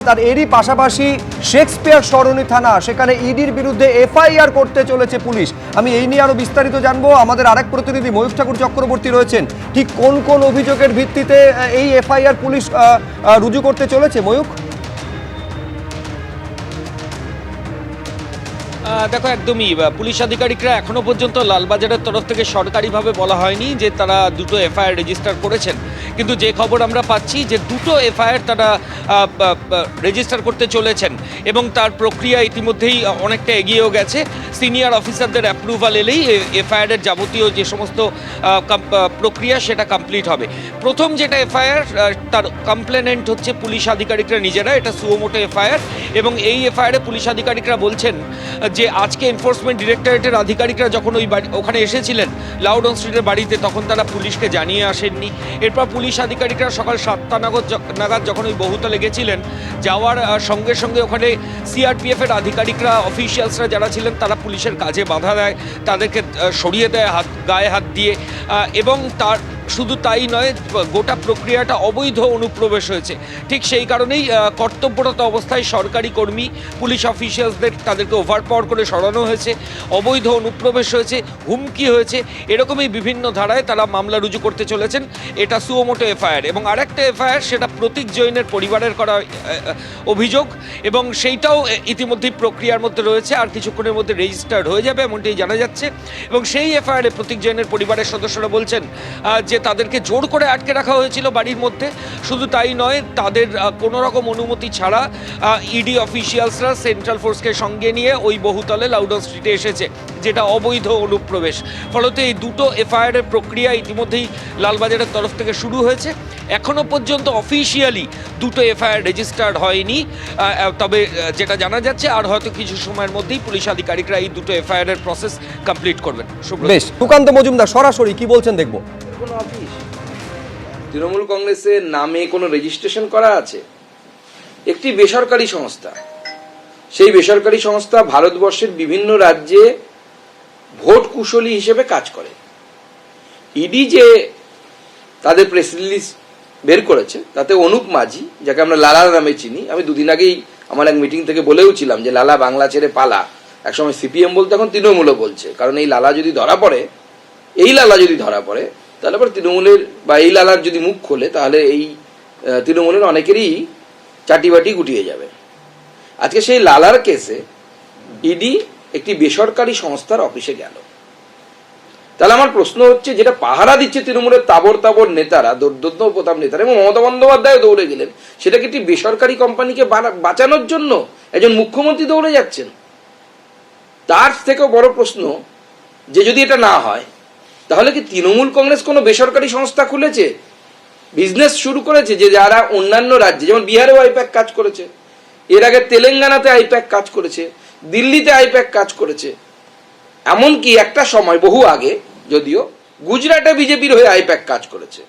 তার এরই পাশাপাশি শেক্সপিয়ার সরণি থানা সেখানে ইডির বিরুদ্ধে এফআইআর করতে চলেছে পুলিশ। আমি এই নিয়ে আরো বিস্তারিত জানবো। আমাদের আরেক প্রতিনিধি ময়ূখ ঠাকুর চক্রবর্তী রয়েছেন। ঠিক কোন কোন অভিযোগের ভিত্তিতে এই এফআইআর পুলিশ রুজু করতে চলেছে ময়ূখ? দেখো, একদমই পুলিশ আধিকারিকরা এখনো পর্যন্ত লালবাজারের তরফ থেকে সরকারিভাবে বলা হয়নি যে তারা দুটো এফআইআর রেজিস্টার করেছেন, কিন্তু যে খবর আমরা পাচ্ছি যে দুটো এফআইআর তারা রেজিস্টার করতে চলেছেন এবং তার প্রক্রিয়া ইতিমধ্যেই অনেকটা এগিয়েও গেছে। সিনিয়র অফিসারদের অ্যাপ্রুভাল এলেই এফআইআরের যাবতীয় যে সমস্ত প্রক্রিয়া সেটা কমপ্লিট হবে। প্রথম যেটা এফআইআর, তার কমপ্লেনেন্ট হচ্ছে পুলিশ আধিকারিকরা নিজেরা। এটা সুমোটো এফআইআর এবং এই এফআইআরে পুলিশ আধিকারিকরা বলছেন যে আজকে এনফোর্সমেন্ট ডিরেক্টরেটের আধিকারিকরা যখন ওখানে এসেছিলেন লাউডন স্ট্রিটের বাড়িতে, তখন তারা পুলিশকে জানিয়ে আসেননি। এরপর পুলিশ আধিকারিকরা সকাল 7টা নাগাদ যখন ওই বহুতলে গেছিলেন, যাওয়ার সঙ্গে সঙ্গে ওখানে সিআরপিএফের আধিকারিকরা, অফিসিয়ালসরা যারা ছিলেন, তারা পুলিশের কাজে বাধা দেয়, তাদেরকে সরিয়ে দেয় গায়ে হাত দিয়ে। এবং তার শুধু তাই নয়, গোটা প্রক্রিয়াটা অবৈধ অনুপ্রবেশ হয়েছে। ঠিক সেই কারণেই কর্তব্যরত অবস্থায় সরকারি কর্মী, পুলিশ অফিসিয়ালসদের তাদেরকে ওভারপাওয়ার করে সরানো হয়েছে, অবৈধ অনুপ্রবেশ হয়েছে, হুমকি হয়েছে, এরকমই বিভিন্ন ধারায় তারা মামলা রুজু করতে চলেছেন। এটা সুমোটো এফআইআর। এবং আরেকটা এফআইআর, সেটা প্রতীক জৈনের পরিবারের করা অভিযোগ, এবং সেইটাও ইতিমধ্যেই প্রক্রিয়ার মধ্যে রয়েছে, আর কিছুক্ষণের মধ্যে রেজিস্টার্ড হয়ে যাবে এমনটাই জানা যাচ্ছে। এবং সেই এফআইআরে প্রতীক জৈনের পরিবারের সদস্যরা বলছেন যে তাদেরকে জোর করে আটকে রাখা হয়েছিল বাড়ির মধ্যে। শুধু তাই নয়, তাদের কোনো রকম অনুমতি ছাড়া ইডি অফিসিয়ালসরা সেন্ট্রাল ফোর্সকে সঙ্গে নিয়ে ওই বহুতলে লাউডন স্ট্রিটে এসেছে, যেটা অবৈধ অনুপ্রবেশ। ফলত এই দুটো এফআইআরের প্রক্রিয়া ইতিমধ্যেই লালবাজারের তরফ থেকে শুরু হয়েছে। এখনও পর্যন্ত অফিসিয়ালি দুটো এফআইআর রেজিস্টার্ড হয়নি, তবে যেটা জানা যাচ্ছে আর হয়তো কিছু সময়ের মধ্যেই পুলিশ আধিকারিকরা এই দুটো এফআইআর এর প্রসেস কমপ্লিট করবেন। বেশ, সুকান্ত মজুমদার সরাসরি কি বলছেন দেখবো। কোনো অফিস তৃণমূল কংগ্রেসের নামে কোনো রেজিস্ট্রেশন করা আছে? একটি বেসরকারি সংস্থা, সেই বেসরকারি সংস্থা ভারতবর্ষের বিভিন্ন রাজ্যে ভোট কুশলী হিসেবে কাজ করে। ইডি যে তাদের প্রেস রিলিজ বের করেছে, তাতে অনুপ মাঝি, যাকে আমরা লালা নামে চিনি, আমি দুদিন আগেই আমার এক মিটিং থেকে বলেওছিলাম যে লালা বাংলা ছেড়ে পালা। একসময় সিপিএম বলতে, এখন তৃণমূলও বলছে। কারণ এই লালা যদি ধরা পড়ে, তাহলে আবার তৃণমূলের বা এই লালার যদি মুখ খোলে, তাহলে এই তৃণমূলের অনেকেরই চাটিবাটি গুটিয়ে যাবে। আজকে সেই লালার কেসে ইডি একটি বেসরকারি সংস্থার অফিসে গেল। তাহলে আমার প্রশ্ন হচ্ছে, যেটা পাহারা দিচ্ছে তৃণমূলের তাবর নেতারা, দৌর্দত্য প্রতাপ নেতারা, এবং মমতা বন্দ্যোপাধ্যায় দৌড়ে গেলেন, সেটাকে একটি বেসরকারি কোম্পানিকে বাঁচানোর জন্য একজন মুখ্যমন্ত্রী দৌড়ে যাচ্ছেন। তার থেকেও বড় প্রশ্ন, যে যদি এটা না হয়, তাহলে কি তৃণমূল কংগ্রেস কোনো বেসরকারি সংস্থা খুলেছে, বিজনেস শুরু করেছে, যে যারা অন্যান্য রাজ্যে, যেমন বিহারেও আইপ্যাক কাজ করেছে, এর আগে তেলেঙ্গানাতে আইপ্যাক কাজ করেছে, দিল্লিতে আইপ্যাক কাজ করেছে, এমনকি একটা সময় বহু আগে যদিও গুজরাটে বিজেপির হয়ে আইপ্যাক কাজ করেছে।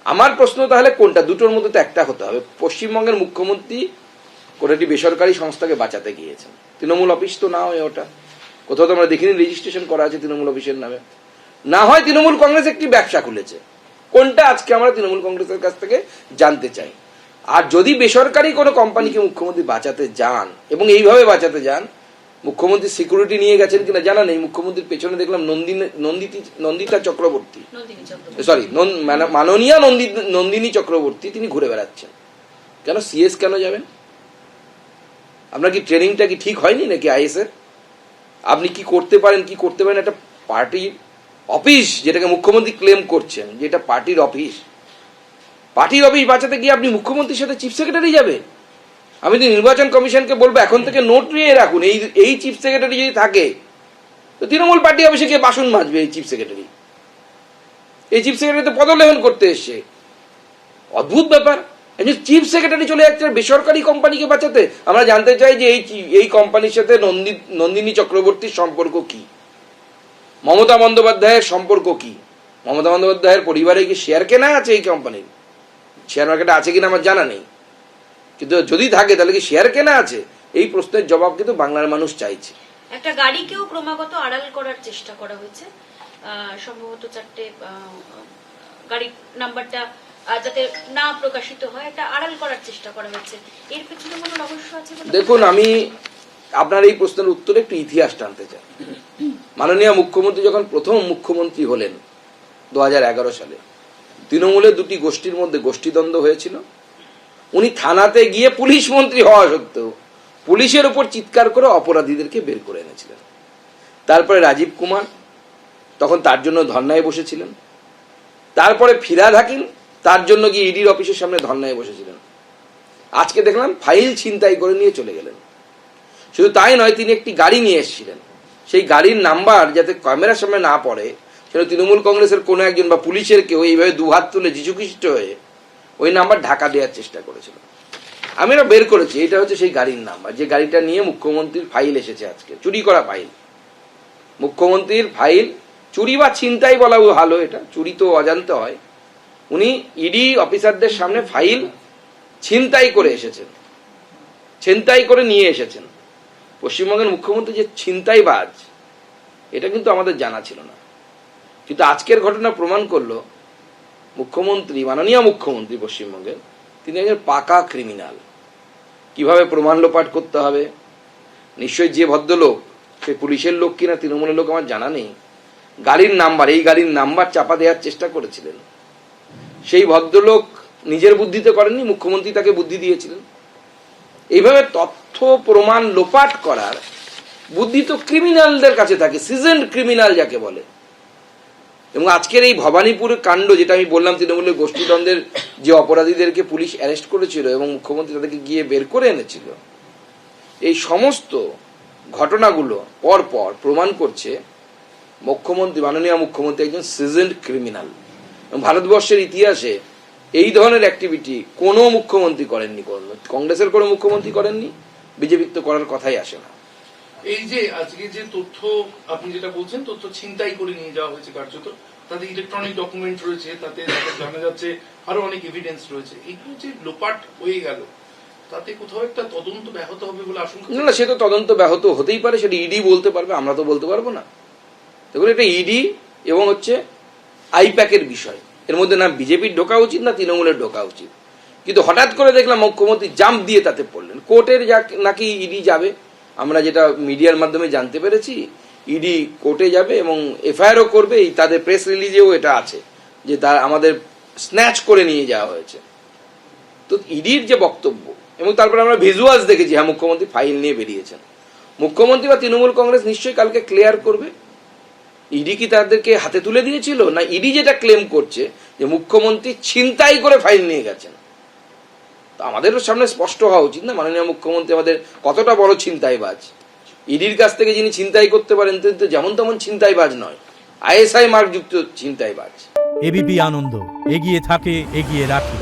আমার প্রশ্ন, তাহলে কোনটা? দুটোর মধ্যে তো একটা হতে হবে। পশ্চিমবঙ্গের মুখ্যমন্ত্রী কোনো একটি বেসরকারি সংস্থাকে বাঁচাতে গিয়েছেন। তৃণমূল অফিস তো না হয় ওটা, কোথাও তো আমরা দেখিনি রেজিস্ট্রেশন করা আছে তৃণমূল অফিসের নামে। না হয় তৃণমূল কংগ্রেস একটি ব্যবসা খুলেছে। কোনটা আজকে আমরা তৃণমূল কংগ্রেসের কাছ থেকে জানতে চাই। আর যদি বেসরকারি কোনো কোম্পানিকে মুখ্যমন্ত্রী বাঁচাতে যান, এবং এইভাবে বাঁচাতে যান, মুখ্যমন্ত্রী সিকিউরিটি নিয়ে গেছেন কিনা জানা নেই। মুখ্যমন্ত্রীর পেছনে দেখলাম নন্দিতা চক্রবর্তী, সরি মাননীয়া নন্দিনী চক্রবর্তী, তিনি ঘুরে বেড়াচ্ছেন। কেন সিএস কেন যাবেন? আপনার কি ট্রেনিংটা কি ঠিক হয়নি নাকি আইএস এর? আপনি কি করতে পারেন একটা পার্টির অফিস, যেটাকে মুখ্যমন্ত্রী ক্লেম করছেন যে এটা পার্টির অফিস বাঁচাতে গিয়ে আপনি মুখ্যমন্ত্রীর সাথে চিফ সেক্রেটারি যাবে? আমি তো নির্বাচন কমিশনকে বলবো, এখন থেকে নোট নিয়ে রাখুন, এই চিফ সেক্রেটারি যদি থাকে, তো তৃণমূল পার্টি অফিসে গিয়ে বাসন মাজবে এই চিফ সেক্রেটারি তো পদলেহন করতে এসছে। অদ্ভুত ব্যাপার। চিফ সেক্রেটারি চলে যাচ্ছে বেসরকারি কোম্পানিকে বাঁচাতে। আমরা জানতে চাই যে এই কোম্পানির সাথে নন্দিনী চক্রবর্তীর সম্পর্ক কি, মমতা বন্দ্যোপাধ্যায়ের সম্পর্ক কি? মমতা বন্দ্যোপাধ্যায়ের পরিবারে কি শেয়ার কেনা আছে এই কোম্পানির? শেয়ার মার্কেটে আছে কিনা আমার জানা নেই, কিন্তু যদি থাকে তাহলে কি শেয়ার কেনা আছে? এই প্রশ্নের জবাব কিন্তু বাংলার মানুষ চাইছে। একটা গাড়িকেও ক্রমাগত আড়াল করার চেষ্টা করা হয়েছে। সম্ভবত 4টে গাড়ির নাম্বারটা যাতে না প্রকাশিত হয়, এটা আড়াল করার চেষ্টা করা হচ্ছে। এর পেছনে কোনো রহস্য আছে বলে? দেখুন, আমি আপনার এই প্রশ্নের উত্তরে একটু ইতিহাস টানতে চাই। মাননীয় মুখ্যমন্ত্রী যখন প্রথম মুখ্যমন্ত্রী হলেন 2011 সালে, তৃণমূলের দুটি গোষ্ঠীর মধ্যে গোষ্ঠীদ্বন্দ্ব হয়েছিল। উনি থানাতে গিয়ে পুলিশ মন্ত্রী হওয়া সত্ত্বেও পুলিশের উপর চিৎকার করে অপরাধীদেরকে বের করে এনেছিলেন। তারপরে রাজীব কুমার তখন তার জন্য ধর্নায় বসেছিলেন। তারপরে ফিরহাদ হাকিম তার জন্য গিয়ে ইডির অফিসের সামনে ধর্নায় বসেছিলেন। আজকে দেখলাম ফাইল ছিনতাই করে নিয়ে চলে গেলেন। শুধু তাই নয়, তিনি একটি গাড়ি নিয়ে এসেছিলেন, সেই গাড়ির নাম্বার যাতে ক্যামেরার সামনে না পড়ে সেটা তৃণমূল কংগ্রেসের কোনো একজন বা পুলিশের কেউ এইভাবে দুহাত তুলে যিশুখ্রিস্ট হয়ে ওই নাম্বার ঢাকা দেওয়ার চেষ্টা করেছিল। আমি এটা বের করেছি, এটা হচ্ছে সেই গাড়ির নাম্বার, যে গাড়িটা নিয়ে মুখ্যমন্ত্রীর ফাইল এসেছে আজকে, চুরি করা ফাইল। মুখ্যমন্ত্রীর ফাইল চুরি বা ছিনতাই বলা ভালো, এটা চুরি তো অজান্তে হয়। উনি ইডি অফিসারদের সামনে ফাইল ছিনতাই করে এসেছেন, ছিনতাই করে নিয়ে এসেছেন। পশ্চিমবঙ্গের মুখ্যমন্ত্রী যে ছিনতাইবাজ, এটা কিন্তু আমাদের জানা ছিল না। কিন্তু আজকের ঘটনা প্রমাণ করলো মুখ্যমন্ত্রী, মাননীয় মুখ্যমন্ত্রী পশ্চিমবঙ্গের, তিনি একজন পাকা ক্রিমিনাল। কিভাবে প্রমাণ লোপাট করতে হবে, নিশ্চয়ই যে ভদ্রলোক, সে পুলিশের লোক কিনা তৃণমূলের লোক আমার জানা নেই, গাড়ির নাম্বার, এই গাড়ির নাম্বার চাপা দেওয়ার চেষ্টা করেছিলেন। সেই ভদ্রলোক নিজের বুদ্ধিতে করেননি, মুখ্যমন্ত্রী তাকে বুদ্ধি দিয়েছিলেন। এইভাবে তথ্য প্রমাণ লোপাট করার বুদ্ধি তো ক্রিমিনালদের কাছে থাকে, সিজনড ক্রিমিনাল যাকে বলে। এবং আজকের এই ভবানীপুর কাণ্ড, যেটা আমি বললাম, তৃণমূলের গোষ্ঠীদ্বন্দ্বের যে অপরাধীদেরকে পুলিশ অ্যারেস্ট করেছিল এবং মুখ্যমন্ত্রী তাদেরকে গিয়ে বের করে এনেছিল, এই সমস্ত ঘটনাগুলো পর পর প্রমাণ করছে মুখ্যমন্ত্রী, মাননীয় মুখ্যমন্ত্রী একজন সিজনড ক্রিমিনাল। ভারতবর্ষের ইতিহাসে এই ধরনের অ্যাক্টিভিটি কোনো মুখ্যমন্ত্রী করেননি, কংগ্রেসের কোনো মুখ্যমন্ত্রী করেননি, বিজেপির তো করার কথাই আসে না। এই যে আজকে যে তথ্য আপনি যেটা বলছেন, তথ্য ছিনতাই করে নিয়ে যাওয়া হয়েছে কার্যত, তাতে ইলেকট্রনিক ডকুমেন্ট রয়েছে, তাতে জানা যাচ্ছে আরো অনেক এভিডেন্স রয়েছে, এইগুলো যে লোপাট হয়ে গেল, তাতে কোথাও একটা তদন্ত ব্যাহত হবে বলে আশঙ্কা? না, সে তো তদন্ত ব্যাহত হতেই পারে, সেটা ইডি বলতে পারবে, আমরা তো বলতে পারবো না। দেখুন, এটা ইডি এবং হচ্ছে আইপ্যাকের বিষয়, এর মধ্যে না বিজেপির ঢোকা উচিত না তৃণমূলের ঢোকা উচিত। কিন্তু হঠাৎ করে দেখলাম মুখ্যমন্ত্রী জাম্প দিয়ে তাতে পড়লেন। কোর্টের নাকি ইডি যাবে, আমরা যেটা মিডিয়ার মাধ্যমে জানতে পেরেছি, ইডি কোর্টে যাবে এবং এফআইআরও করবে। এই তাদের প্রেস রিলিজেও এটা আছে যে তার আমাদের স্ন্যাচ করে নিয়ে যাওয়া হয়েছে। তো ইডির যে বক্তব্য, এবং তারপরে আমরা ভিজুয়ালস দেখেছি, হ্যাঁ মুখ্যমন্ত্রী ফাইল নিয়ে বেরিয়েছেন। মুখ্যমন্ত্রী বা তৃণমূল কংগ্রেস নিশ্চয়ই কালকে ক্লিয়ার করবে ইডি কি তাদেরকে হাতে তুলে দিয়েছিল, না ইডি যেটা ক্লেম করছে যে মুখ্যমন্ত্রী ছিনতাই করে ফাইল নিয়ে গেছেন। তো আমাদেরও সামনে স্পষ্ট হওয়া উচিত না মাননীয় মুখ্যমন্ত্রী আমাদের কতটা বড় ছিনতাইবাজ। ইডির কাছ থেকে যিনি ছিনতাই করতে পারেন তিনি তো যেমন তেমন ছিনতাইবাজ নয়, আইএসআই মার্ক যুক্ত ছিনতাইবাজ। এবিপি আনন্দ, এগিয়ে থাকে, এগিয়ে রাখে।